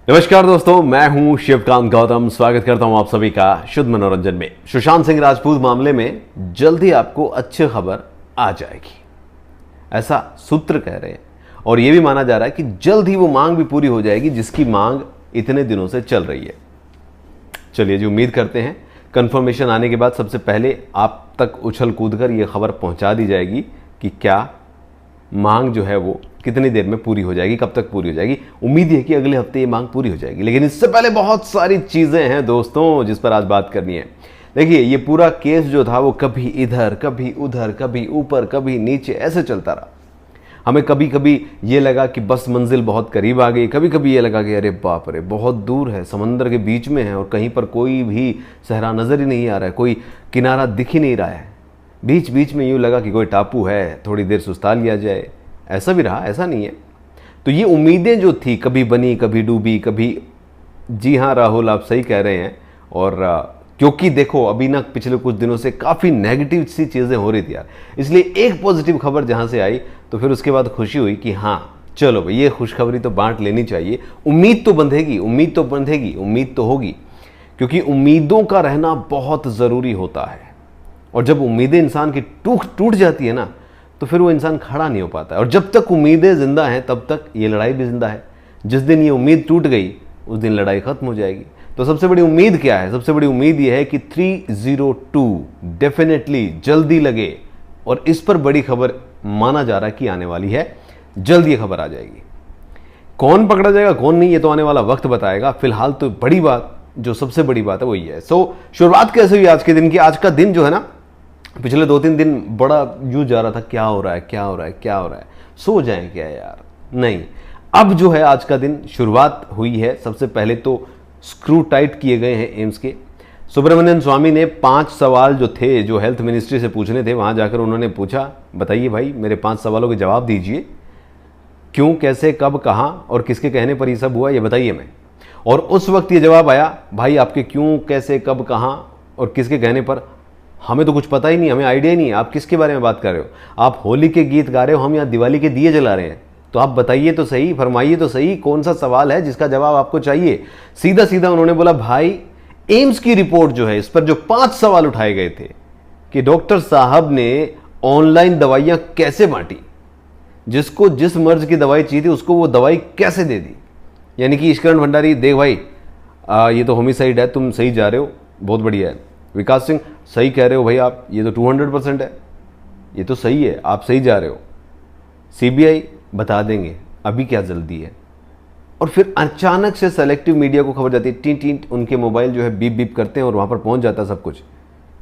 नमस्कार दोस्तों, मैं हूं शिवकांत गौतम। स्वागत करता हूं आप सभी का शुद्ध मनोरंजन में। सुशांत सिंह राजपूत मामले में जल्द ही आपको अच्छी खबर आ जाएगी, ऐसा सूत्र कह रहे हैं। और यह भी माना जा रहा है कि जल्द ही वो मांग भी पूरी हो जाएगी जिसकी मांग इतने दिनों से चल रही है। चलिए जी, उम्मीद करते हैं कंफर्मेशन आने के बाद सबसे पहले आप तक उछल कूद कर यह खबर पहुंचा दी जाएगी कि क्या मांग जो है वो कितनी देर में पूरी हो जाएगी, कब तक पूरी हो जाएगी। उम्मीद है कि अगले हफ्ते ये मांग पूरी हो जाएगी, लेकिन इससे पहले बहुत सारी चीजें हैं दोस्तों जिस पर आज बात करनी है। देखिए, ये पूरा केस जो था वो कभी इधर कभी उधर, कभी ऊपर कभी नीचे, ऐसे चलता रहा। हमें कभी कभी ये लगा कि बस मंजिल बहुत करीब आ गई, कभी कभी ये लगा कि अरे बाप रे बहुत दूर है, समंदर के बीच में है और कहीं पर कोई भी सहरा नजर ही नहीं आ रहा है, कोई किनारा दिख ही नहीं रहा है। बीच बीच में यूँ लगा कि कोई टापू है, थोड़ी देर सुस्ता लिया जाए। ऐसा भी रहा, ऐसा नहीं है। तो ये उम्मीदें जो थी, कभी बनी कभी डूबी कभी। जी हाँ राहुल, आप सही कह रहे हैं। और क्योंकि देखो अभी ना पिछले कुछ दिनों से काफ़ी नेगेटिव सी चीज़ें हो रही थी यार, इसलिए एक पॉजिटिव खबर जहाँ से आई तो फिर उसके बाद खुशी हुई कि हाँ चलो भाई ये खुशखबरी तो बांट लेनी चाहिए। उम्मीद तो बंधेगी, उम्मीद तो बंधेगी, उम्मीद तो होगी, क्योंकि उम्मीदों का रहना बहुत ज़रूरी होता है। और जब उम्मीदें इंसान की टूट जाती है ना, तो फिर वो इंसान खड़ा नहीं हो पाता है। और जब तक उम्मीदें जिंदा हैं तब तक ये लड़ाई भी जिंदा है। जिस दिन ये उम्मीद टूट गई उस दिन लड़ाई खत्म हो जाएगी। तो सबसे बड़ी उम्मीद क्या है? सबसे बड़ी उम्मीद ये है कि 302 डेफिनेटली जल्दी लगे। और इस पर बड़ी खबर माना जा रहा है कि आने वाली है, जल्द ये खबर आ जाएगी। कौन पकड़ा जाएगा कौन नहीं, ये तो आने वाला वक्त बताएगा। फिलहाल तो बड़ी बात, जो सबसे बड़ी बात है वो ये है। शुरुआत कैसे हुई आज के दिन की? आज का दिन जो है ना, पिछले 2-3 दिन बड़ा यूं जा रहा था, क्या हो रहा है क्या हो रहा है क्या हो रहा है, सो जाएं क्या यार। नहीं, अब जो है आज का दिन शुरुआत हुई है। सबसे पहले तो स्क्रू टाइट किए गए हैं एम्स के। सुब्रमण्यम स्वामी ने 5 सवाल जो थे, जो हेल्थ मिनिस्ट्री से पूछने थे, वहां जाकर उन्होंने पूछा, बताइए भाई मेरे 5 सवालों के जवाब दीजिए। क्यों, कैसे, कब, कहां और किसके कहने पर यह सब हुआ, ये बताइए मैं। और उस वक्त ये जवाब आया, भाई आपके क्यों, कैसे, कब, कहां और किसके कहने पर हमें तो कुछ पता ही नहीं, हमें आइडिया ही नहीं है। आप किसके बारे में बात कर रहे हो? आप होली के गीत गा रहे हो, हम यहाँ दिवाली के दिए जला रहे हैं। तो आप बताइए तो सही, फरमाइए तो सही, कौन सा सवाल है जिसका जवाब आपको चाहिए। सीधा सीधा उन्होंने बोला, भाई एम्स की रिपोर्ट जो है, इस पर जो 5 सवाल उठाए गए थे कि डॉक्टर साहब ने ऑनलाइन दवाइयां कैसे बांटी, जिसको जिस मर्ज की दवाई चाहिए थी उसको वो दवाई कैसे दे दी। यानी कि ईश्वरण भंडारी, देख भाई ये तो होमिसाइड है, तुम सही जा रहे हो, बहुत बढ़िया है। विकास सिंह, सही कह रहे हो भाई आप, ये तो 200% है, ये तो सही है, आप सही जा रहे हो। सीबीआई बता देंगे, अभी क्या जल्दी है। और फिर अचानक से सेलेक्टिव मीडिया को खबर जाती है, टीं टीं, उनके मोबाइल जो है बीप बीप करते हैं और वहां पर पहुंच जाता है सब कुछ।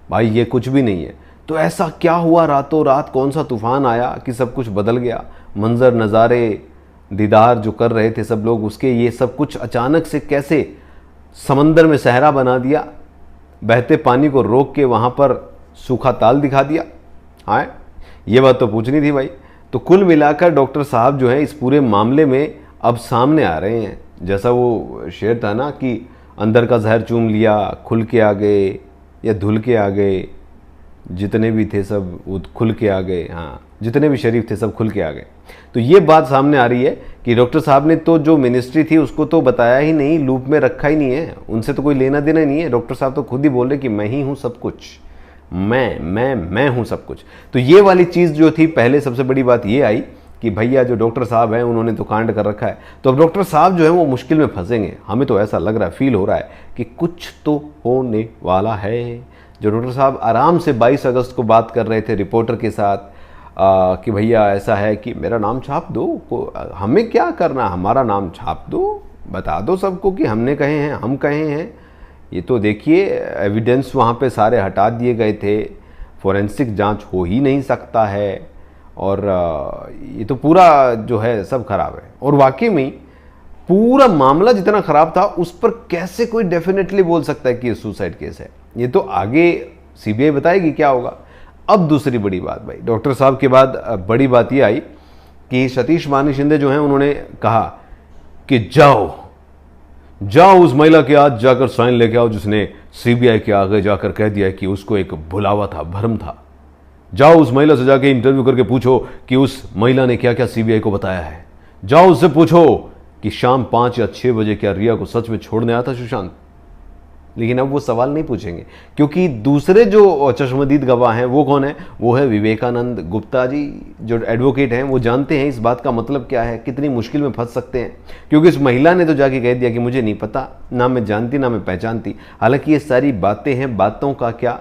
भाई ये कुछ भी नहीं है। तो ऐसा क्या हुआ रातों रात, कौन सा तूफान आया कि सब कुछ बदल गया? मंजर नज़ारे दीदार जो कर रहे थे सब लोग उसके, ये सब कुछ अचानक से कैसे समंदर में सहरा बना दिया, बहते पानी को रोक के वहां पर सूखा ताल दिखा दिया। हाँ, ये बात तो पूछनी थी भाई। तो कुल मिलाकर डॉक्टर साहब जो है इस पूरे मामले में अब सामने आ रहे हैं। जैसा वो शेर था ना कि अंदर का जहर चूम लिया, खुल के आ गए या धुल के आ गए, जितने भी थे सब वो खुल के आ गए। हाँ, जितने भी शरीफ थे सब खुल के आ गए। तो ये बात सामने आ रही है कि डॉक्टर साहब ने तो जो मिनिस्ट्री थी उसको तो बताया ही नहीं, लूप में रखा ही नहीं है, उनसे तो कोई लेना देना नहीं है। डॉक्टर साहब तो खुद ही बोल रहे कि मैं ही हूँ सब कुछ, मैं हूँ सब कुछ। तो ये वाली चीज़ जो थी, पहले सबसे बड़ी बात ये आई कि भैया जो डॉक्टर साहब हैं उन्होंने तो कांड कर रखा है। तो अब डॉक्टर साहब जो है वो मुश्किल में फंसेंगे। हमें तो ऐसा लग रहा है, फील हो रहा है कि कुछ तो होने वाला है। जो डॉक्टर साहब आराम से 22 अगस्त को बात कर रहे थे रिपोर्टर के साथ कि भैया ऐसा है कि मेरा नाम छाप दो, हमें क्या करना, हमारा नाम छाप दो, बता दो सबको कि हमने कहे हैं, हम कहे हैं। ये तो देखिए एविडेंस वहाँ पे सारे हटा दिए गए थे, फोरेंसिक जांच हो ही नहीं सकता है। और ये तो पूरा जो है सब खराब है। और वाकई में पूरा मामला जितना खराब था उस पर कैसे कोई डेफिनेटली बोल सकता है कि ये सुसाइड केस है? ये तो आगे सीबीआई बताएगी क्या होगा। अब दूसरी बड़ी बात भाई, डॉक्टर साहब के बाद बड़ी बात ये आई कि सतीश मानी शिंदे जो हैं उन्होंने कहा कि जाओ उस महिला के आज जाकर साइन लेके आओ जिसने सीबीआई के आगे जाकर कह दिया कि उसको एक भुलावा था, भ्रम था। जाओ उस महिला से जाके इंटरव्यू करके पूछो कि उस महिला ने क्या क्या सीबीआई को बताया है। जाओ उससे पूछो कि शाम 5 या 6 बजे क्या रिया को सच में छोड़ने आया था सुशांत। लेकिन अब वो सवाल नहीं पूछेंगे, क्योंकि दूसरे जो चश्मदीद गवाह हैं वो कौन है? वो है विवेकानंद गुप्ता जी, जो एडवोकेट हैं। वो जानते हैं इस बात का मतलब क्या है, कितनी मुश्किल में फंस सकते हैं, क्योंकि इस महिला ने तो जाके कह दिया कि मुझे नहीं पता, ना मैं जानती ना मैं पहचानती। हालांकि ये सारी बातें हैं, बातों का क्या,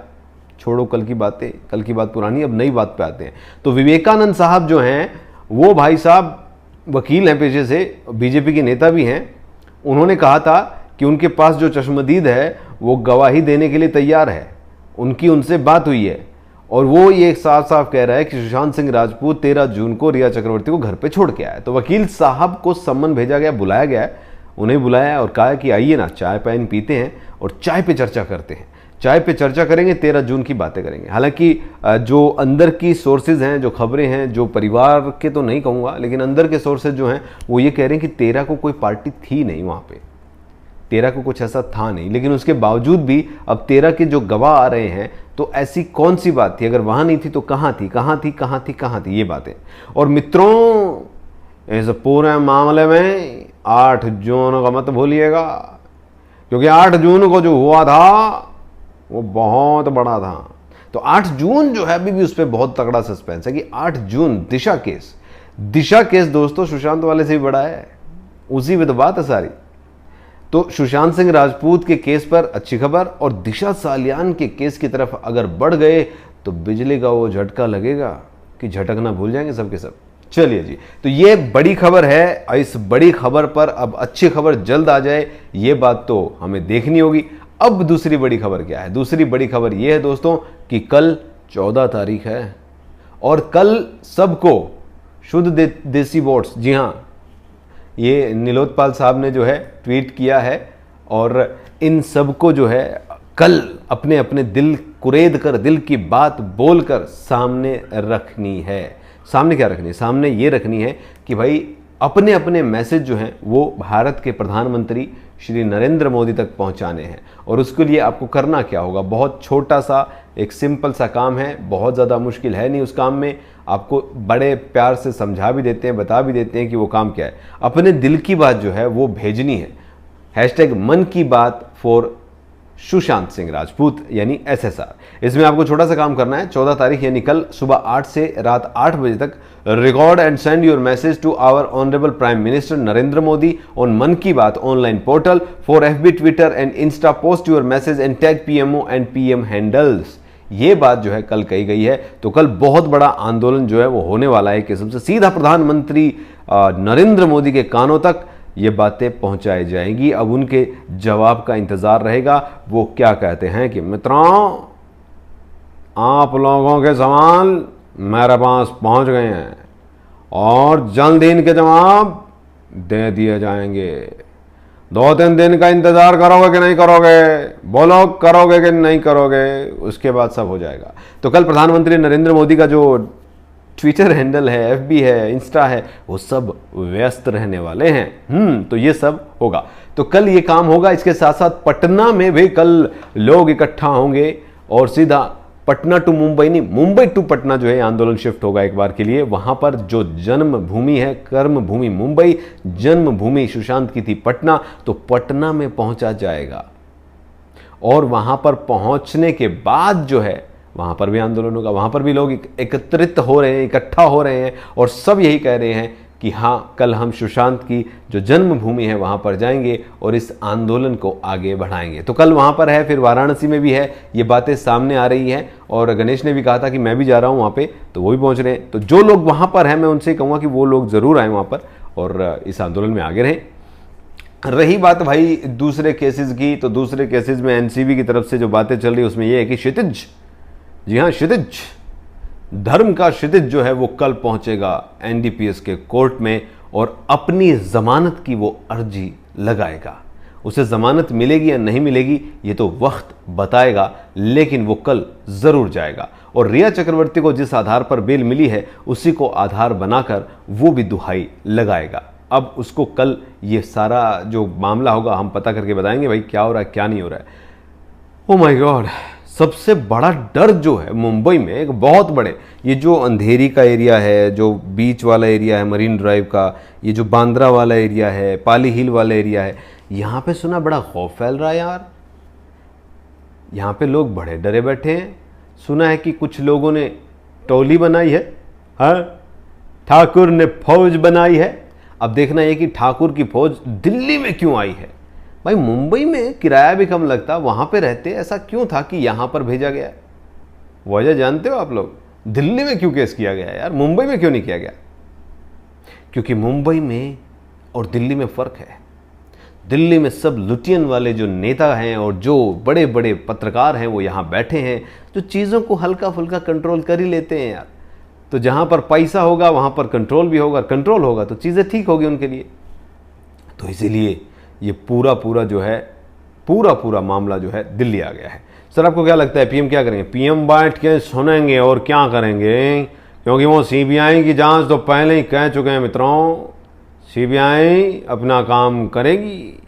छोड़ो कल की बातें, कल की बात पुरानी, अब नई बात पे आते हैं। तो विवेकानंद साहब जो हैं वो भाई साहब वकील हैं पेशे से, बीजेपी के नेता भी हैं। उन्होंने कहा था कि उनके पास जो चश्मदीद है वो गवाही देने के लिए तैयार है, उनकी उनसे बात हुई है, और वो ये साफ साफ कह रहा है कि सुशांत सिंह राजपूत 13 जून को रिया चक्रवर्ती को घर पे छोड़ के आया। तो वकील साहब को सम्मन भेजा गया, बुलाया गया है, उन्हें बुलाया और कहा कि आइए ना, चाय पानी पीते हैं और चाय पे चर्चा करते हैं, चाय पे चर्चा करेंगे, 13 जून की बातें करेंगे। हालांकि जो अंदर की सोर्सेज हैं, जो खबरें हैं, जो परिवार के तो नहीं कहूँगा, लेकिन अंदर के सोर्सेज जो हैं वो ये कह रहे हैं कि 13 को कोई पार्टी थी नहीं वहाँ पे, 13 को कुछ ऐसा था नहीं। लेकिन उसके बावजूद भी अब 13 के जो गवाह आ रहे हैं, तो ऐसी कौन सी बात थी, अगर वहाँ नहीं थी तो कहाँ थी, कहाँ थी, कहाँ थी, कहाँ थी, ये बातें। और मित्रों, इस पूरे मामले में 8 जून का मत भूलिएगा, क्योंकि 8 जून को जो हुआ था वो बहुत बड़ा था। तो 8 जून जो है अभी भी उस पर बहुत तगड़ा सस्पेंस है कि 8 जून दिशा केस, दिशा केस दोस्तों सुशांत वाले से भी बड़ा है, उसी में तो बात है सारी। तो सुशांत सिंह राजपूत के केस पर अच्छी खबर, और दिशा सालियान के केस की तरफ अगर बढ़ गए तो बिजली का वो झटका लगेगा कि झटकना भूल जाएंगे सबके सब। चलिए जी, तो ये बड़ी खबर है, इस बड़ी खबर पर अब अच्छी खबर जल्द आ जाए, ये बात तो हमें देखनी होगी। अब दूसरी बड़ी खबर क्या है? दूसरी बड़ी खबर यह है दोस्तों कि कल 14 तारीख है, और कल सबको शुद्ध देसी वोट्स, जी हाँ, ये नीलोत्पाल साहब ने जो है ट्वीट किया है, और इन सबको जो है कल अपने अपने दिल कुरेद कर, दिल की बात बोलकर सामने रखनी है। सामने क्या रखनी है? सामने ये रखनी है कि भाई अपने अपने मैसेज जो हैं वो भारत के प्रधानमंत्री श्री नरेंद्र मोदी तक पहुंचाने हैं। और उसके लिए आपको करना क्या होगा? बहुत छोटा सा एक सिंपल सा काम है, बहुत ज़्यादा मुश्किल है नहीं उस काम में। आपको बड़े प्यार से समझा भी देते हैं, बता भी देते हैं कि वो काम क्या है। अपने दिल की बात जो है वो भेजनी है, हैशटैग मन की बात फॉर सुशांत सिंह राजपूत यानी SSR। इसमें आपको छोटा सा काम करना है, 14 तारीख यानी कल सुबह 8 से रात 8 बजे तक record and send your message to our honourable prime minister Narendra Modi on Mann Ki Baat online portal for FB, Twitter and Insta. Post your message and tag PMO and PM handles. ये बात जो है कल कही गई है। तो कल बहुत बड़ा आंदोलन जो है वो होने वाला है कि सबसे सीधा प्रधानमंत्री नरेंद्र मोदी के कानों तक ये बातें पहुंचाई जाएंगी। अब उनके जवाब का इंतजार रहेगा। वो क्या कहते हैं कि मित्रों, आप लोगों के सवाल मेरे पास पहुंच गए हैं और जल्द ही इनके जवाब दे दिए जाएंगे। 2-3 दिन का इंतजार करोगे कि नहीं करोगे? बोलो, करोगे कि नहीं करोगे? उसके बाद सब हो जाएगा। तो कल प्रधानमंत्री नरेंद्र मोदी का जो ट्विटर हैंडल है, FB है, इंस्टा है, वो सब व्यस्त रहने वाले हैं। तो ये सब होगा। तो कल ये काम होगा। इसके साथ साथ पटना में भी कल लोग इकट्ठा होंगे और सीधा पटना टू मुंबई नहीं, मुंबई टू पटना जो है आंदोलन शिफ्ट होगा एक बार के लिए। वहां पर जो जन्म भूमि है, कर्म भूमि मुंबई, जन्म भूमि सुशांत की थी पटना, तो पटना में पहुंचा जाएगा। और वहां पर पहुंचने के बाद जो है वहां पर भी आंदोलन होगा। वहां पर भी लोग एकत्रित हो रहे हैं, इकट्ठा हो रहे हैं और सब यही कह रहे हैं कि हाँ, कल हम सुशांत की जो जन्मभूमि है वहां पर जाएंगे और इस आंदोलन को आगे बढ़ाएंगे। तो कल वहां पर है, फिर वाराणसी में भी है। ये बातें सामने आ रही हैं और गणेश ने भी कहा था कि मैं भी जा रहा हूं वहां पे, तो वो भी पहुंच रहे हैं। तो जो लोग वहां पर हैं, मैं उनसे कहूंगा कि वो लोग जरूर आए वहां पर और इस आंदोलन में आगे रहें। रही बात भाई दूसरे केसेस की, तो दूसरे केसेस में NCB की तरफ से जो बातें चल रही है उसमें यह है कि क्षितिज, जी हाँ क्षितिज, धर्म का क्षितिज जो है वो कल पहुंचेगा NDPS के कोर्ट में और अपनी जमानत की वो अर्जी लगाएगा। उसे जमानत मिलेगी या नहीं मिलेगी ये तो वक्त बताएगा, लेकिन वो कल जरूर जाएगा। और रिया चक्रवर्ती को जिस आधार पर बेल मिली है उसी को आधार बनाकर वो भी दुहाई लगाएगा। अब उसको कल ये सारा जो मामला होगा हम पता करके बताएंगे भाई क्या हो रहा है क्या नहीं हो रहा है। ओ माय गॉड, सबसे बड़ा डर जो है मुंबई में, एक बहुत बड़े, ये जो अंधेरी का एरिया है, जो बीच वाला एरिया है मरीन ड्राइव का, ये जो बांद्रा वाला एरिया है, पाली हिल वाला एरिया है, यहाँ पे सुना बड़ा खौफ फैल रहा है यार। यहाँ पे लोग बड़े डरे बैठे हैं। सुना है कि कुछ लोगों ने टोली बनाई है, हाँ, ठाकुर ने फौज बनाई है। अब देखना है कि ठाकुर की फौज दिल्ली में क्यों आई है। भाई मुंबई में किराया भी कम लगता, वहां पे रहते, ऐसा क्यों था कि यहां पर भेजा गया? वजह जानते हो आप लोग? दिल्ली में क्यों केस किया गया यार, मुंबई में क्यों नहीं किया गया? क्योंकि मुंबई में और दिल्ली में फर्क है। दिल्ली में सब लुटियन वाले जो नेता हैं और जो बड़े बड़े पत्रकार हैं वो यहाँ बैठे हैं, जो चीज़ों को हल्का फुल्का कंट्रोल कर ही लेते हैं यार। तो जहाँ पर पैसा होगा वहाँ पर कंट्रोल भी होगा, कंट्रोल होगा तो चीज़ें ठीक होगी उनके लिए। तो इसीलिए ये पूरा जो है, पूरा मामला जो है दिल्ली आ गया है। सर आपको क्या लगता है पीएम क्या करेंगे? पीएम बैठ के सुनेंगे और क्या करेंगे, क्योंकि वो सीबीआई की जांच तो पहले ही कह चुके हैं मित्रों, सीबीआई अपना काम करेगी।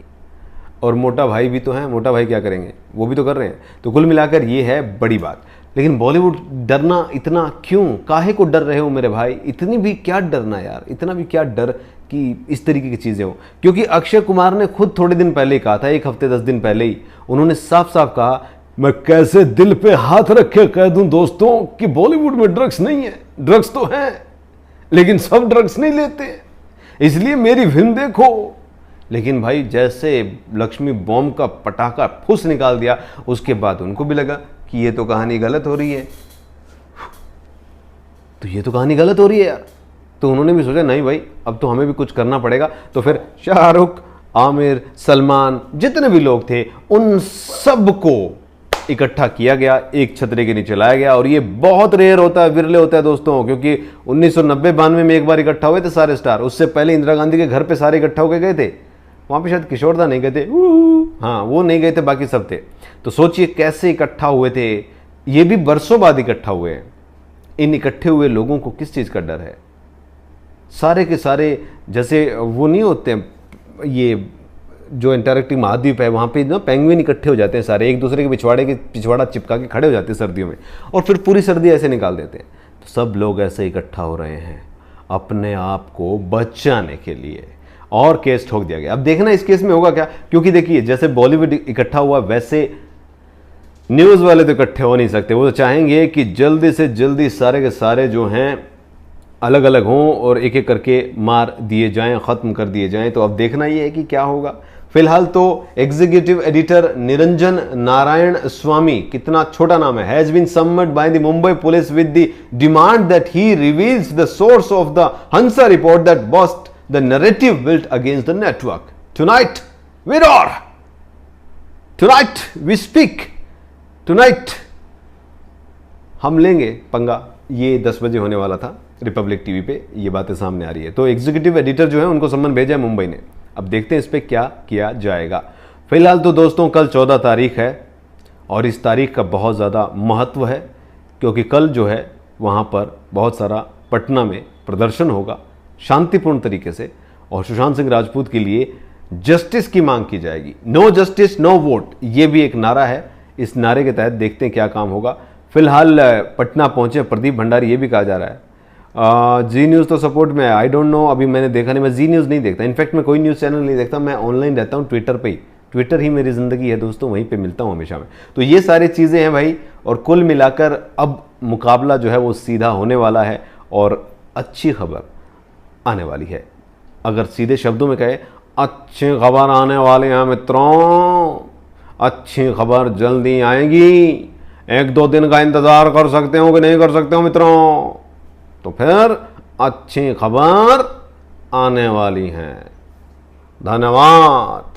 और मोटा भाई भी तो हैं, मोटा भाई क्या करेंगे, वो भी तो कर रहे हैं। तो कुल मिलाकर ये है बड़ी बात। लेकिन बॉलीवुड डरना इतना क्यों, काहे को डर रहे हो मेरे भाई? इतनी भी क्या डरना यार, इतना भी क्या डर कि इस तरीके की चीज़ें हो? क्योंकि अक्षय कुमार ने खुद थोड़े दिन पहले ही कहा था, 1 हफ्ते 10 दिन पहले ही उन्होंने साफ साफ कहा, मैं कैसे दिल पे हाथ रख के कह दूं दोस्तों कि बॉलीवुड में ड्रग्स नहीं है। ड्रग्स तो हैं लेकिन सब ड्रग्स नहीं लेते, इसलिए मेरी फिल्म देखो। लेकिन भाई जैसे लक्ष्मी बॉम्ब का पटाखा फुस निकाल दिया, उसके बाद उनको भी लगा कि ये तो कहानी गलत हो रही है, तो ये तो कहानी गलत हो रही है यार। तो उन्होंने भी सोचा नहीं भाई अब तो हमें भी कुछ करना पड़ेगा। तो फिर शाहरुख, आमिर, सलमान, जितने भी लोग थे उन सबको इकट्ठा किया गया, एक छतरे के नीचे लाया गया। और ये बहुत रेयर होता है, विरले होता है दोस्तों, क्योंकि 1990-92 में एक बार इकट्ठा हुए थे सारे स्टार। उससे पहले इंदिरा गांधी के घर पे सारे इकट्ठा होकर गए थे। वहां पे शायद किशोरदा नहीं गए थे, हाँ वो नहीं गए थे, बाकी सब थे। तो सोचिए कैसे इकट्ठा हुए थे, ये भी बरसों बाद इकट्ठा हुए हैं। इन इकट्ठे हुए लोगों को किस चीज का डर है? सारे के सारे जैसे वो नहीं होते, ये जो इंटरैक्टिव महाद्वीप है वहाँ पे ना पेंगुइन इकट्ठे हो जाते हैं सारे, एक दूसरे के पिछवाड़ा चिपका के खड़े हो जाते हैं सर्दियों में, और फिर पूरी सर्दी ऐसे निकाल देते हैं। तो सब लोग ऐसे इकट्ठा हो रहे हैं अपने आप को बचाने के लिए, और केस ठोक दिया गया। अब देखना इस केस में होगा क्या, क्योंकि देखिए जैसे बॉलीवुड इकट्ठा हुआ वैसे न्यूज़ वाले तो इकट्ठे हो नहीं सकते। वो तो चाहेंगे कि जल्दी से जल्दी सारे के सारे जो हैं अलग अलग हों और एक एक करके मार दिए जाएं, ख़त्म कर दिए जाएं। तो अब देखना ये है कि क्या होगा। फिलहाल तो एग्जीक्यूटिव एडिटर निरंजन नारायण स्वामी, कितना छोटा नाम है, has been summoned by the Mumbai police with the demand that he reveals the source of the Hansa report that bust the narrative built against the network. Tonight we roar, tonight we speak, tonight हम लेंगे पंगा। ये 10 बजे होने वाला था Republic TV पे, ये बातें सामने आ रही है। तो एग्जीक्यूटिव एडिटर जो है उनको सम्मन भेजा है मुंबई ने। अब देखते हैं इस पे क्या किया जाएगा। फिलहाल तो दोस्तों कल 14 तारीख है और इस तारीख का बहुत ज़्यादा महत्व है, क्योंकि कल जो है वहाँ पर बहुत सारा पटना में प्रदर्शन होगा शांतिपूर्ण तरीके से, और सुशांत सिंह राजपूत के लिए जस्टिस की मांग की जाएगी। नो जस्टिस नो वोट, ये भी एक नारा है। इस नारे के तहत देखते हैं क्या काम होगा। फिलहाल पटना पहुंचे प्रदीप भंडारी, ये भी कहा जा रहा है। जी न्यूज़ तो सपोर्ट में है, आई डोंट नो, अभी मैंने देखा नहीं, मैं जी न्यूज़ नहीं देखता, इनफैक्ट मैं कोई न्यूज़ चैनल नहीं देखता, मैं ऑनलाइन रहता हूँ ट्विटर पे ही। ट्विटर ही मेरी ज़िंदगी है दोस्तों, वहीं पे मिलता हूँ हमेशा मैं। तो ये सारी चीज़ें हैं भाई, और कुल मिलाकर अब मुकाबला जो है वो सीधा होने वाला है और अच्छी खबर आने वाली है। अगर सीधे शब्दों में कहे, अच्छी खबर आने वाली है मित्रों, अच्छी खबर जल्दी आएगी। 1-2 दिन का इंतज़ार कर सकते हो कि नहीं कर सकते हो मित्रों? तो फिर अच्छी खबर आने वाली है। धन्यवाद।